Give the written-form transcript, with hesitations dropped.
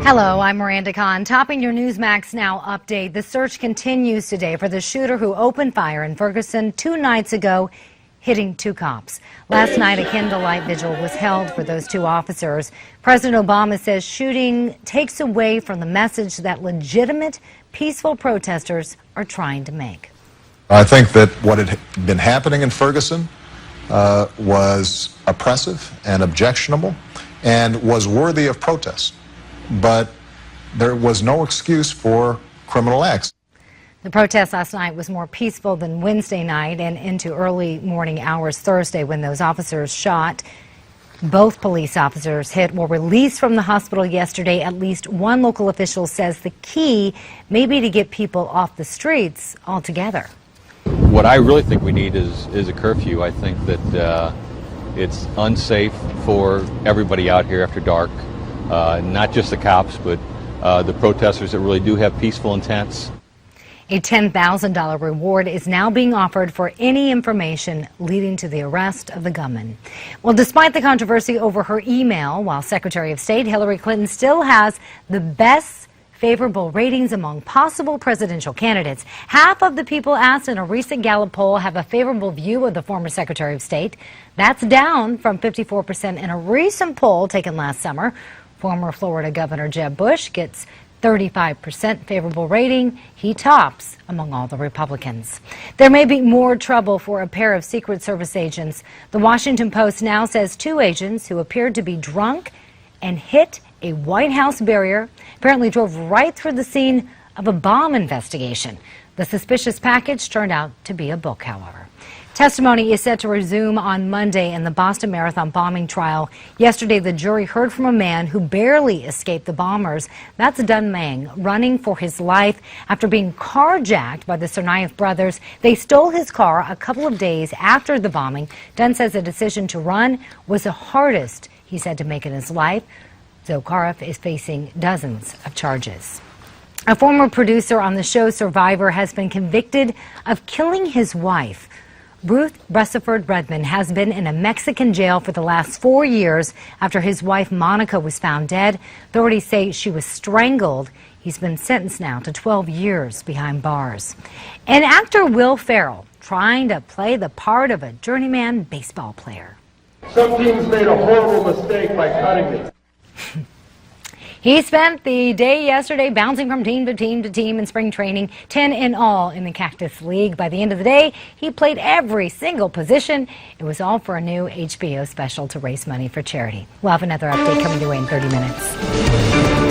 Hello, I'm Miranda Khan. Topping your Newsmax Now update. The search continues today for the shooter who opened fire in Ferguson 2 nights ago, hitting 2 cops. Last night, a candlelight vigil was held for those 2 officers. President Obama says shooting takes away from the message that legitimate, peaceful protesters are trying to make. I think that what had been happening in Ferguson was oppressive and objectionable and was worthy of protest. But there was no excuse for criminal acts. The protest last night was more peaceful than Wednesday night and into early morning hours Thursday when those officers shot. Both police officers hit were released from the hospital yesterday. At least one local official says the key may be to get people off the streets altogether. What I really think we need is a curfew. I think that it's unsafe for everybody out here after dark. Not just the cops, but the protesters that really do have peaceful intents. A $10,000 reward is now being offered for any information leading to the arrest of the gunman. Well, despite the controversy over her email, while Secretary of State Hillary Clinton still has the best favorable ratings among possible presidential candidates. Half of the people asked in a recent Gallup poll have a favorable view of the former Secretary of State. That's down from 54% in a recent poll taken last summer. Former Florida Governor Jeb Bush gets 35% favorable rating. He tops among all the Republicans. There may be more trouble for a pair of Secret Service agents. The Washington Post now says 2 agents who appeared to be drunk and hit a White House barrier apparently drove right through the scene of a bomb investigation. The suspicious package turned out to be a book, however. Testimony is set to resume on Monday in the Boston Marathon bombing trial. Yesterday, the jury heard from a man who barely escaped the bombers. That's Dun Mang, running for his life after being carjacked by the Tsarnaev brothers. They stole his car a couple of days after the bombing. Dun says the decision to run was the hardest he said to make in his life. Zakharov is facing dozens of charges. A former producer on the show Survivor has been convicted of killing his wife. Ruth Bressiford Redmond has been in a Mexican jail for the last 4 years after his wife Monica was found dead. Authorities say she was strangled. He's been sentenced now to 12 years behind bars. And actor Will Ferrell trying to play the part of a journeyman baseball player. Some teams made a horrible mistake by cutting me. He spent the day yesterday bouncing from team to team to team in spring training, 10 in all in the Cactus League. By the end of the day, he played every single position. It was all for a new HBO special to raise money for charity. We'll have another update coming your way in 30 minutes.